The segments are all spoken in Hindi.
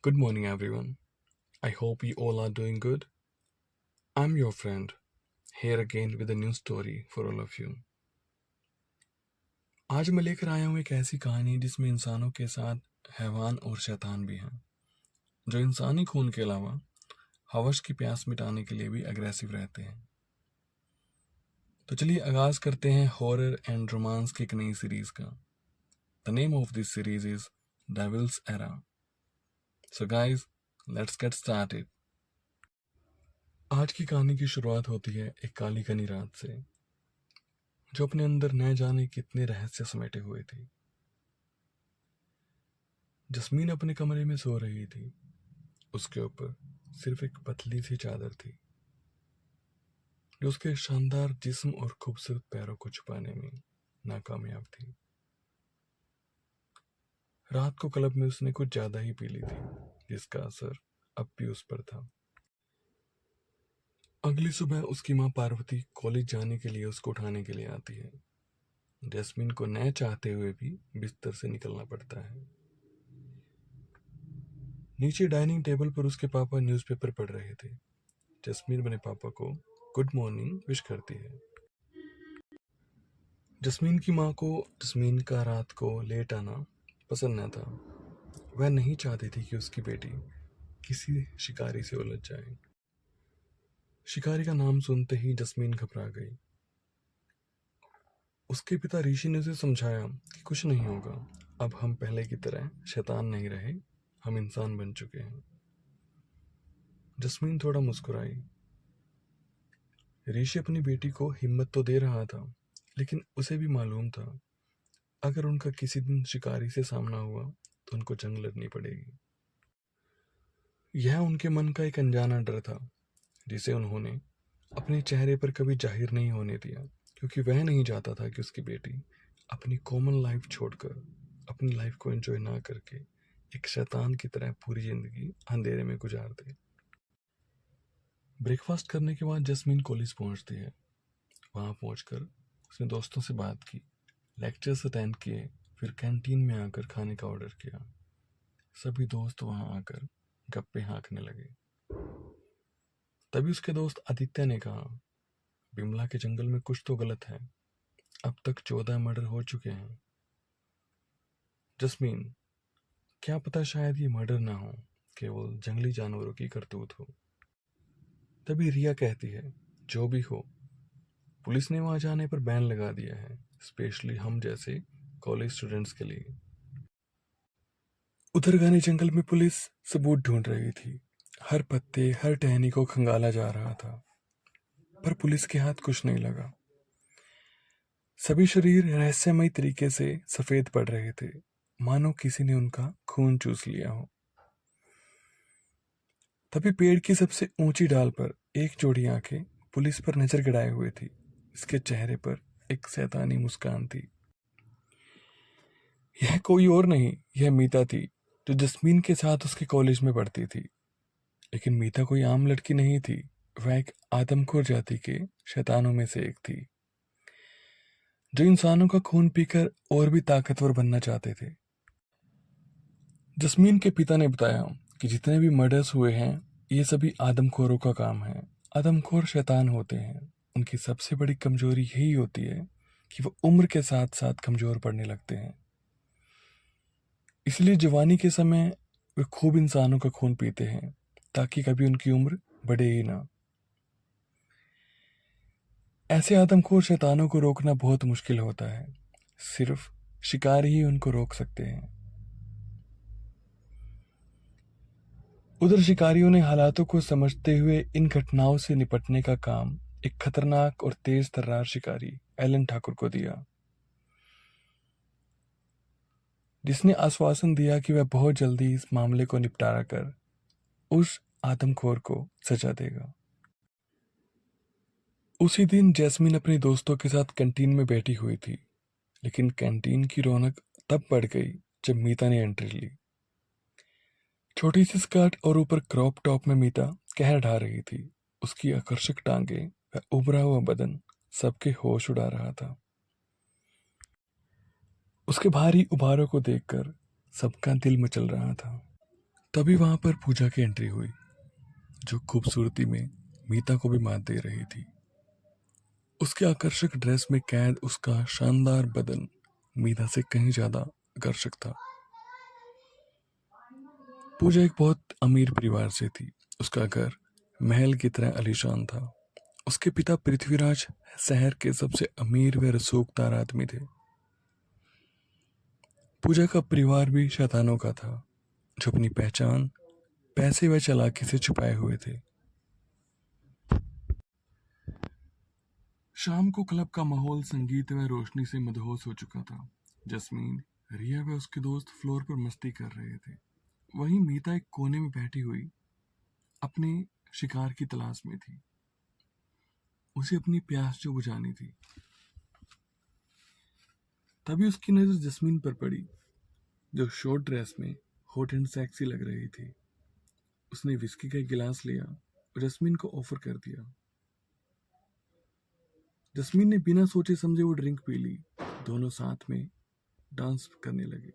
Good morning, everyone. I hope you all are doing good. I'm your friend, here again with a new story for all of you. आज मैं लेकर आया हूँ एक ऐसी कहानी जिसमें इंसानों के साथ हैवान और शैतान भी हैं, जो इंसानी खून के अलावा हवस की प्यास मिटाने के लिए भी अग्रेसिव रहते हैं। तो चलिए आगाज करते हैं हॉरर एंड रोमांस की एक नई सीरीज का। The name of this series is devils era. So guys, let's get started. आज की कहानी की शुरुआत होती है एक काली घनी रात से, जो अपने अंदर न जाने कितने रहस्य समेटे हुए थी। जस्मीन अपने कमरे में सो रही थी। उसके ऊपर सिर्फ एक पतली सी चादर थी, जो उसके शानदार जिस्म और खूबसूरत पैरों को छुपाने में नाकामयाब थी। रात को क्लब में उसने कुछ ज्यादा ही पी ली थी, जिसका असर अब भी उस पर था। अगली सुबह उसकी माँ पार्वती कॉलेज जाने के लिए उसको उठाने के लिए आती है। जैस्मिन को न चाहते हुए भी बिस्तर से निकलना पड़ता है। नीचे डाइनिंग टेबल पर उसके पापा न्यूज़पेपर पढ़ रहे थे। जस्मीन अपने पापा को गुड मॉर्निंग विश करती है। जस्मीन की माँ को जस्मीन का रात को लेट आना पसंद न था। वह नहीं चाहती थी कि उसकी बेटी किसी शिकारी से उलझ जाए। शिकारी का नाम सुनते ही जस्मीन घबरा गई। उसके पिता ऋषि ने उसे समझाया कि कुछ नहीं होगा, अब हम पहले की तरह शैतान नहीं रहे, हम इंसान बन चुके हैं। जस्मीन थोड़ा मुस्कुराई। ऋषि अपनी बेटी को हिम्मत तो दे रहा था, लेकिन उसे भी मालूम था, अगर उनका किसी दिन शिकारी से सामना हुआ तो उनको जंग लड़नी पड़ेगी। यह उनके मन का एक अनजाना डर था, जिसे उन्होंने अपने चेहरे पर कभी जाहिर नहीं होने दिया, क्योंकि वह नहीं चाहता था कि उसकी बेटी अपनी कॉमन लाइफ छोड़कर, अपनी लाइफ को एंजॉय ना करके, एक शैतान की तरह पूरी जिंदगी अंधेरे में गुजार दे। ब्रेकफास्ट करने के बाद जस्मीन कॉलेज पहुंचती है। वहां पहुंचकर उसने दोस्तों से बात की, लेक्चर्स अटेंड किए, फिर कैंटीन में आकर खाने का ऑर्डर किया। सभी दोस्त वहां आकर गप्पे हाँकने लगे। तभी उसके दोस्त आदित्य ने कहा, बिमला के जंगल में कुछ तो गलत है, अब तक 14 मर्डर हो चुके हैं। जस्मीन, क्या पता शायद ये मर्डर ना हो, केवल जंगली जानवरों की करतूत हो। तभी रिया कहती है, जो भी हो, पुलिस ने वहां जाने पर बैन लगा दिया है, स्पेशली हम जैसे कॉलेज स्टूडेंट्स के लिए। उधर घने जंगल में पुलिस सबूत ढूंढ रही थी। हर पत्ते, हर टहनी को खंगाला जा रहा था, पर पुलिस के हाथ कुछ नहीं लगा। सभी शरीर रहस्यमय तरीके से सफेद पड़ रहे थे, मानो किसी ने उनका खून चूस लिया हो। तभी पेड़ की सबसे ऊंची डाल पर एक जोड़ी आंखें पुलिस पर नजर गड़ाए हुए थी। इसके चेहरे पर एक शैतानी मुस्कान थी। यह कोई और नहीं, यह मीता थी, जो जस्मीन के साथ उसके कॉलेज में पढ़ती थी। लेकिन मीता कोई आम लड़की नहीं थी। वह एक आदमखोर जाति के शैतानों में से एक थी, जो इंसानों का खून पीकर और भी ताकतवर बनना चाहते थे। जस्मीन के पिता ने बताया कि जितने भी मर्डर्स हुए हैं, ये सभी आदमखोरों का काम है। आदमखोर शैतान होते हैं, उनकी सबसे बड़ी कमजोरी यही होती है कि वो उम्र के साथ साथ कमजोर पड़ने लगते हैं। इसलिए जवानी के समय वे खूब इंसानों का खून पीते हैं, ताकि कभी उनकी उम्र बढ़े ही ना। ऐसे आदमखोर शैतानों को रोकना बहुत मुश्किल होता है, सिर्फ शिकारी ही उनको रोक सकते हैं। उधर शिकारियों ने हालातों को समझते हुए इन घटनाओं से निपटने का काम एक खतरनाक और तेज तर्रार शिकारी एलन ठाकुर को दिया, जिसने आश्वासन दिया कि वह बहुत जल्दी इस मामले को निपटारा कर उस आदमखोर को सजा देगा। उसी दिन जैस्मिन अपने दोस्तों के साथ कैंटीन में बैठी हुई थी, लेकिन कैंटीन की रौनक तब बढ़ गई जब मीता ने एंट्री ली। छोटी सी स्कर्ट और ऊपर क्रॉप टॉप में मीता कहर ढा रही थी। उसकी आकर्षक टांगे व उभरा हुआ बदन सबके होश उड़ा रहा था। उसके भारी उभारों को देखकर सबका दिल मचल रहा था। तभी वहां पर पूजा की एंट्री हुई, जो खूबसूरती में मीता को भी मात दे रही थी। उसके आकर्षक ड्रेस में कैद उसका शानदार बदन मीता से कहीं ज्यादा आकर्षक था। पूजा एक बहुत अमीर परिवार से थी। उसका घर महल की तरह आलीशान था। उसके पिता पृथ्वीराज शहर के सबसे अमीर व रसूखदार आदमी थे। पूजा का परिवार भी शैतानों का था, जो अपनी पहचान पैसे व चालाकी से छुपाए हुए थे। शाम को क्लब का माहौल संगीत व रोशनी से मदहोश हो चुका था। जस्मीन, रिया व उसके दोस्त फ्लोर पर मस्ती कर रहे थे। वहीं मीता एक कोने में बैठी हुई अपने शिकार की तलाश में थी। उसे अपनी प्यास जो बुझानी थी। तभी उसकी नजर जस्मीन पर पड़ी, जो शॉर्ट ड्रेस में हॉट एंड सेक्सी लग रही थी। उसने विस्की का एक गिलास लिया और जस्मीन को ऑफर कर दिया। जस्मीन ने बिना सोचे समझे वो ड्रिंक पी ली। दोनों साथ में डांस करने लगे।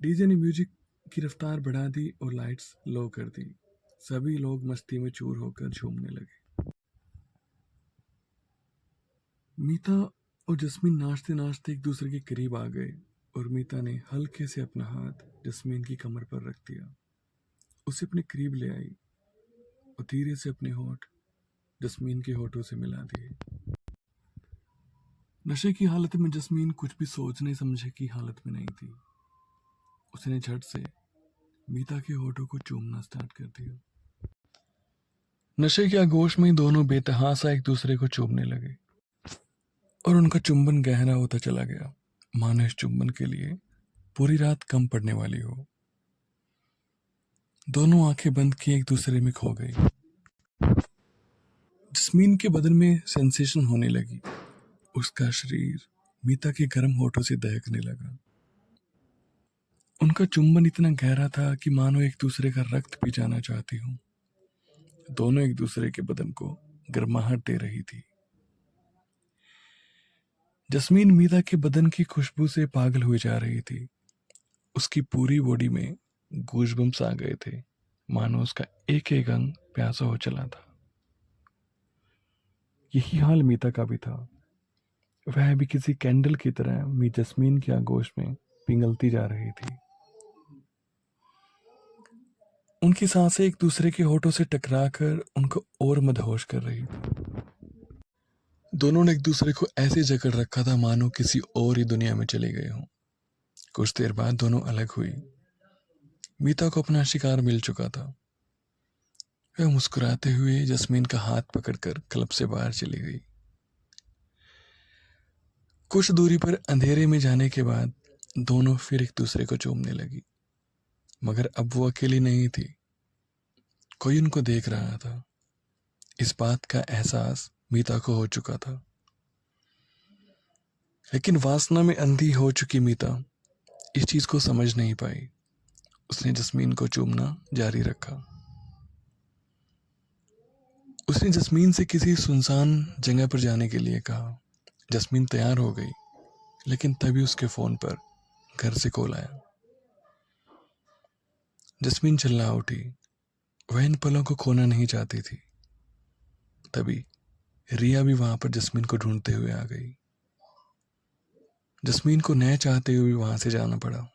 डीजे ने म्यूजिक की रफ्तार बढ़ा दी और लाइट्स लो कर दी। सभी लोग मस्ती में चूर होकर झूमने लगे। मीता और जस्मीन नाचते नाचते एक दूसरे के करीब आ गए और मीता ने हल्के से अपना हाथ जस्मीन की कमर पर रख दिया। उसे अपने करीब ले आई और धीरे से अपने होठ जस्मीन के होठों से मिला दिए। नशे की हालत में जस्मीन कुछ भी सोचने समझे की हालत में नहीं थी। उसने झट से मीता के होठों को चूमना स्टार्ट कर दिया। नशे के आगोश में दोनों बेतहासा एक दूसरे को चूमने लगे और उनका चुंबन गहरा होता चला गया, मानो इस चुंबन के लिए पूरी रात कम पड़ने वाली हो। दोनों आंखें बंद किए एक दूसरे में खो गई। जस्मीन के बदन में सेंसेशन होने लगी। उसका शरीर मीता के गर्म होठों से दहकने लगा। उनका चुंबन इतना गहरा था कि मानो एक दूसरे का रक्त पी जाना चाहती हूँ। दोनों एक दूसरे के बदन को गर्माहट दे रही थी। जस्मीन मीता के बदन की खुशबू से पागल हुई जा रही थी। उसकी पूरी बॉडी में गूज़बम्प्स आ गए थे, मानो उसका एक एक अंग प्यासा हो चला था। यही हाल मीता का भी था। वह भी किसी कैंडल की तरह जस्मीन के आगोश में पिघलती जा रही थी। उनकी सांसें एक दूसरे के होठों से टकराकर उनको और मदहोश कर रही थी। दोनों ने एक दूसरे को ऐसे जकड़ रखा था मानो किसी और ही दुनिया में चले गए हों। कुछ देर बाद दोनों अलग हुई। मीता को अपना शिकार मिल चुका था। वह मुस्कुराते हुए जस्मीन का हाथ पकड़कर क्लब से बाहर चली गई। कुछ दूरी पर अंधेरे में जाने के बाद दोनों फिर एक दूसरे को चूमने लगी, मगर अब वो अकेली नहीं थी। कोई उनको देख रहा था। इस बात का एहसास मीता को हो चुका था, लेकिन वासना में अंधी हो चुकी मीता इस चीज को समझ नहीं पाई। उसने जस्मीन को चूमना जारी रखा। उसने जस्मीन से किसी सुनसान जगह पर जाने के लिए कहा। जस्मीन तैयार हो गई, लेकिन तभी उसके फोन पर घर से कॉल आया। जस्मीन चिल्ला उठी। वह इन पलों को खोना नहीं चाहती थी। तभी रिया भी वहां पर जस्मीन को ढूंढते हुए आ गई। जस्मीन को न चाहते हुए वहां से जाना पड़ा।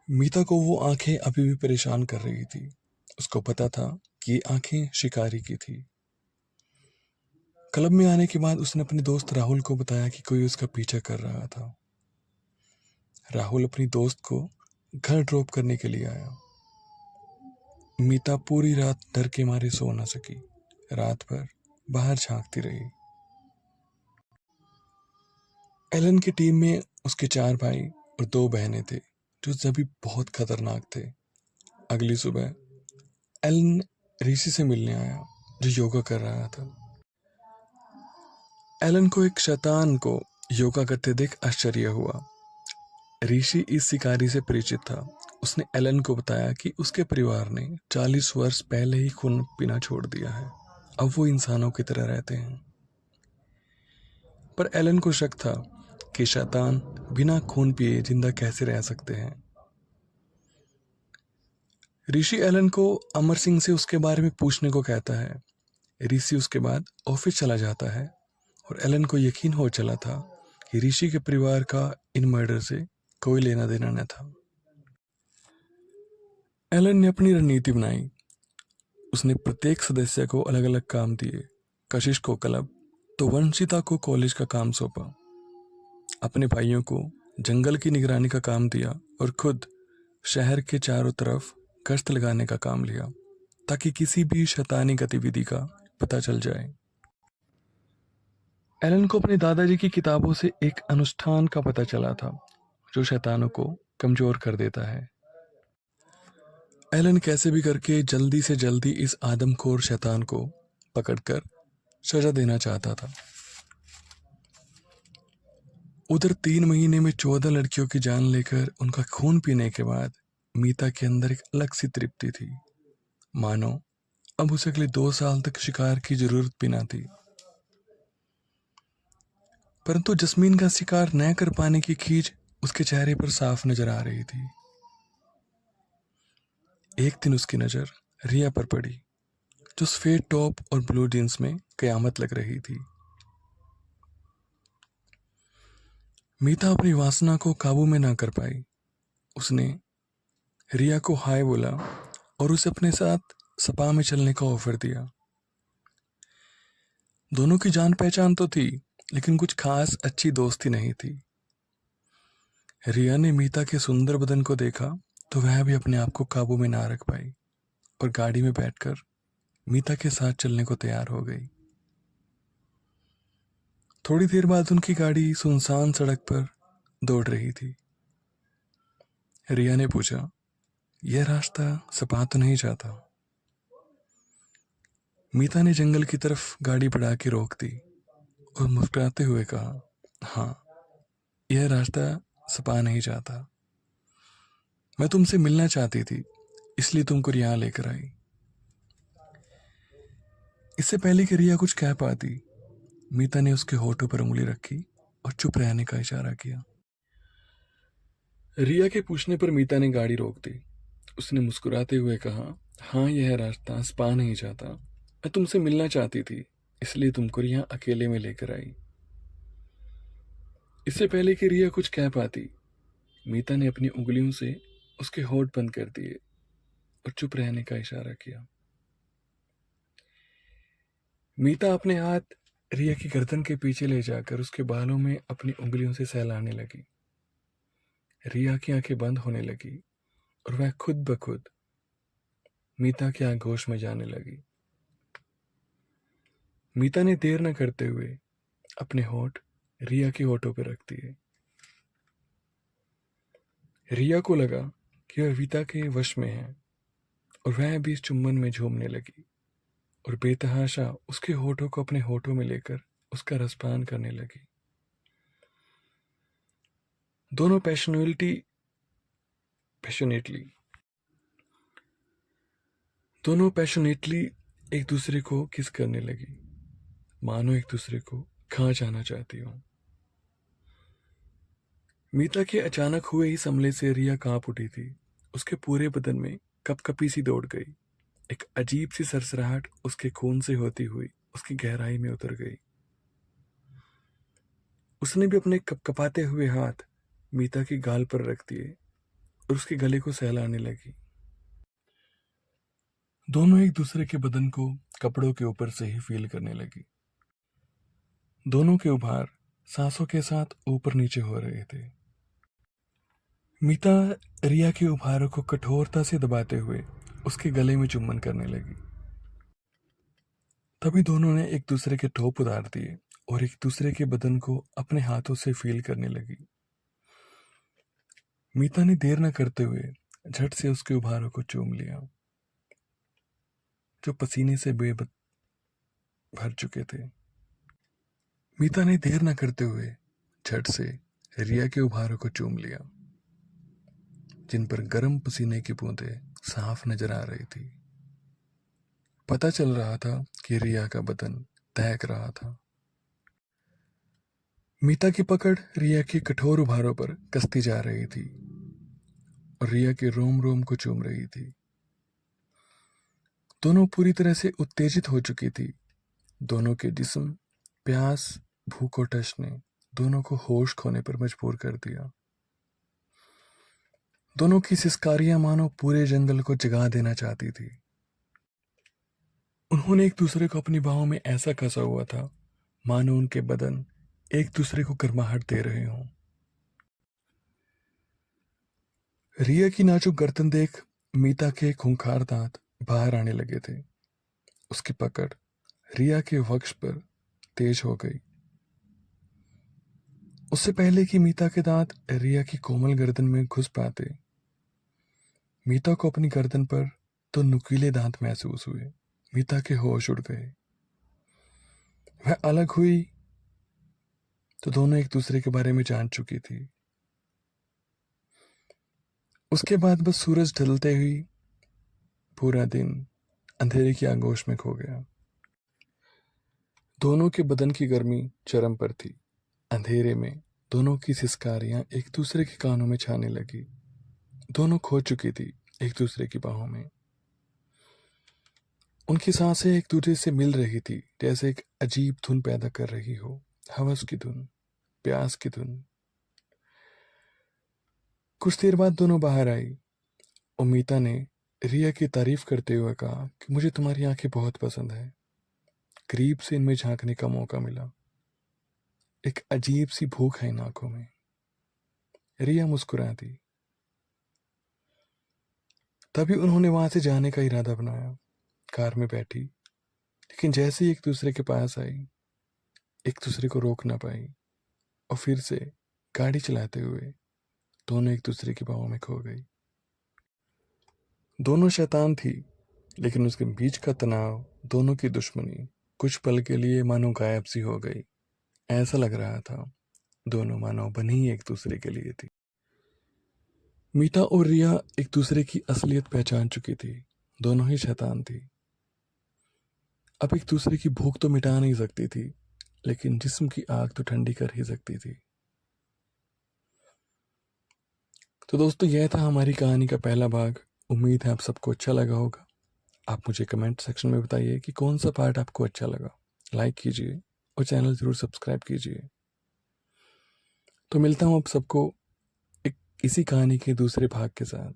मीता को वो आंखें अभी भी परेशान कर रही थी। उसको पता था कि ये आंखें शिकारी की थी। क्लब में आने के बाद उसने अपने दोस्त राहुल को बताया कि कोई उसका पीछा कर रहा था। राहुल अपनी दोस्त को घर ड्रॉप करने के लिए आया। मीता पूरी रात डर के मारे सो न सकी। रात भर बाहर झांकती रही। एलन की टीम में उसके 4 भाई और 2 बहनें थे, जो सभी बहुत खतरनाक थे। अगली सुबह एलन ऋषि से मिलने आया, जो योगा कर रहा था। एलन को एक शैतान को योगा करते देख आश्चर्य हुआ। ऋषि इस शिकारी से परिचित था। उसने एलन को बताया कि उसके परिवार ने 40 वर्ष पहले ही खून पीना छोड़ दिया है। अब वो इंसानों की तरह रहते हैं। पर एलन को शक था कि शैतान बिना खून पिए जिंदा कैसे रह सकते हैं। ऋषि एलन को अमर सिंह से उसके बारे में पूछने को कहता है। ऋषि उसके बाद ऑफिस चला जाता है और एलन को यकीन हो चला था कि ऋषि के परिवार का इन मर्डर से कोई लेना देना न था। एलन ने अपनी रणनीति बनाई। उसने प्रत्येक सदस्य को अलग अलग काम दिए। कशिश को क्लब तो वंशिता को कॉलेज का काम सौंपा। अपने भाइयों को जंगल की निगरानी का काम दिया और खुद शहर के चारों तरफ गश्त लगाने का काम लिया ताकि किसी भी शैतानी गतिविधि का पता चल जाए। एलन को अपने दादाजी की किताबों से एक अनुष्ठान का पता चला था जो शैतानों को कमजोर कर देता है। एलन कैसे भी करके जल्दी से जल्दी इस आदमखोर शैतान को पकड़कर सजा देना चाहता था। उधर 3 महीने में 14 लड़कियों की जान लेकर उनका खून पीने के बाद मीता के अंदर एक अलग सी तृप्ति थी, मानो अब उसे अगले 2 साल तक शिकार की जरूरत भी ना थी। परंतु जस्मीन का शिकार न कर पाने की खींच उसके चेहरे पर साफ नजर आ रही थी। एक दिन उसकी नजर रिया पर पड़ी जो सफेद टॉप और ब्लू जींस में कयामत लग रही थी। मीता अपनी वासना को काबू में ना कर पाई। उसने रिया को हाय बोला और उसे अपने साथ स्पा में चलने का ऑफर दिया। दोनों की जान पहचान तो थी लेकिन कुछ खास अच्छी दोस्ती नहीं थी। रिया ने मीता के सुंदर बदन को देखा तो वह भी अपने आप को काबू में ना रख पाई और गाड़ी में बैठकर मीता के साथ चलने को तैयार हो गई। थोड़ी देर बाद उनकी गाड़ी सुनसान सड़क पर दौड़ रही थी। रिया ने पूछा, यह रास्ता स्पा तो नहीं जाता? मीता ने जंगल की तरफ गाड़ी बढ़ा के रोक दी और मुस्कुराते हुए कहा, हाँ, यह रास्ता स्पा नहीं जाता। मैं तुमसे मिलना चाहती थी इसलिए तुमको यहाँ लेकर आई। इससे पहले कि रिया कुछ कह पाती, मीता ने उसके होठों पर उंगली रखी और चुप रहने का इशारा किया। रिया के पूछने पर मीता ने गाड़ी रोक दी। उसने मुस्कुराते हुए कहा, हाँ, यह रास्ता स्पा नहीं जाता। मैं तुमसे मिलना चाहती थी इसलिए तुमको यहाँ अकेले में लेकर आई। इससे पहले कि रिया कुछ कह पाती, मीता ने अपनी उंगलियों से उसके होठ बंद कर दिए और चुप रहने का इशारा किया। मीता अपने हाथ रिया की गर्दन के पीछे ले जाकर उसके बालों में अपनी उंगलियों से सहलाने लगी। रिया की आंखें बंद होने लगी और वह खुद ब खुद मीता के आगोश में जाने लगी। मीता ने देर न करते हुए अपने होठ रिया के होठों पर रख दिए। रिया को लगा कि वह मीता के वश में है और वह भी इस चुम्बन में झूमने लगी और बेतहाशा उसके होठों को अपने होठों में लेकर उसका रसपान करने लगी। दोनों पैशनेटली एक दूसरे को किस करने लगी, मानो एक दूसरे को खा जाना चाहती हो। मीता के अचानक हुए इस हमले से रिया कांप उठी थी। उसके पूरे बदन में कपकपी सी दौड़ गई। एक अजीब सी सरसराहट उसके खून से होती हुई उसकी गहराई में उतर गई। उसने भी अपने कपकपाते हुए हाथ मीता की गाल पर रख दिए और उसके गले को सहलाने लगी। दोनों एक दूसरे के बदन को कपड़ों के ऊपर से ही फील करने लगी। दोनों के उभार सांसों के साथ ऊपर नीचे हो रहे थे। मीता रिया के उभारों को कठोरता से दबाते हुए उसके गले में चुम्बन करने लगी। तभी दोनों ने एक दूसरे के ठोप उतार दिए और एक दूसरे के बदन को अपने हाथों से फील करने लगी। मीता ने देर न करते हुए झट से उसके उभारों को चूम लिया जो पसीने से बेबस भर चुके थे। मीता ने देर न करते हुए झट से रिया के उभारों को चूम लिया जिन पर गर्म पसीने की बूंदें साफ नजर आ रही थी। पता चल रहा था कि रिया का बदन दहक रहा था। मीता की पकड़ रिया के कठोर उभारों पर कसती जा रही थी और रिया के रोम रोम को चूम रही थी। दोनों पूरी तरह से उत्तेजित हो चुकी थी। दोनों के जिस्म, प्यास, भूख और टश ने दोनों को होश खोने पर मजबूर कर दिया। दोनों की सिसकारियां मानो पूरे जंगल को जगा देना चाहती थी। उन्होंने एक दूसरे को अपनी बाहों में ऐसा कसा हुआ था मानो उनके बदन एक दूसरे को गर्माहट दे रहे हों। रिया की नाजुक गर्दन देख मीता के खूंखार दांत बाहर आने लगे थे। उसकी पकड़ रिया के वक्ष पर तेज हो गई। उससे पहले कि मीता के दांत रिया की कोमल गर्दन में घुस पाते, मीता को अपनी गर्दन पर तो नुकीले दांत महसूस हुए। मीता के होश उड़ गए। वह अलग हुई तो दोनों एक दूसरे के बारे में जान चुकी थी। उसके बाद बस सूरज ढलते ही पूरा दिन अंधेरे की आगोश में खो गया। दोनों के बदन की गर्मी चरम पर थी। अंधेरे में दोनों की सिसकारियां एक दूसरे के कानों में छाने लगी। दोनों खो चुकी थी एक दूसरे की बाहों में। उनकी सांसें एक दूसरे से मिल रही थी, जैसे एक अजीब धुन पैदा कर रही हो, हवस की धुन, प्यास की धुन। कुछ देर बाद दोनों बाहर आई। उमीता ने रिया की तारीफ करते हुए कहा कि मुझे तुम्हारी आंखें बहुत पसंद है। करीब से इनमें झांकने का मौका मिला। एक अजीब सी भूख है इन आंखों में। रिया मुस्कुरा दी। तभी उन्होंने वहां से जाने का इरादा बनाया। कार में बैठी, लेकिन जैसे ही एक दूसरे के पास आई, एक दूसरे को रोक ना पाई और फिर से गाड़ी चलाते हुए दोनों एक दूसरे की बाहों में खो गई। दोनों शैतान थी, लेकिन उसके बीच का तनाव, दोनों की दुश्मनी कुछ पल के लिए मानो गायब सी हो गई। ऐसा लग रहा था दोनों मानो बनी ही एक दूसरे के लिए थी। मीता और रिया एक दूसरे की असलियत पहचान चुकी थी। दोनों ही शैतान थी। अब एक दूसरे की भूख तो मिटा नहीं सकती थी, लेकिन जिस्म की आग तो ठंडी कर ही सकती थी। तो दोस्तों, यह था हमारी कहानी का पहला भाग। उम्मीद है आप सबको अच्छा लगा होगा। आप मुझे कमेंट सेक्शन में बताइए कि कौन सा पार्ट आपको अच्छा लगा। लाइक कीजिए और चैनल जरूर सब्सक्राइब कीजिए। तो मिलता हूँ आप सबको एक इसी कहानी के दूसरे भाग के साथ।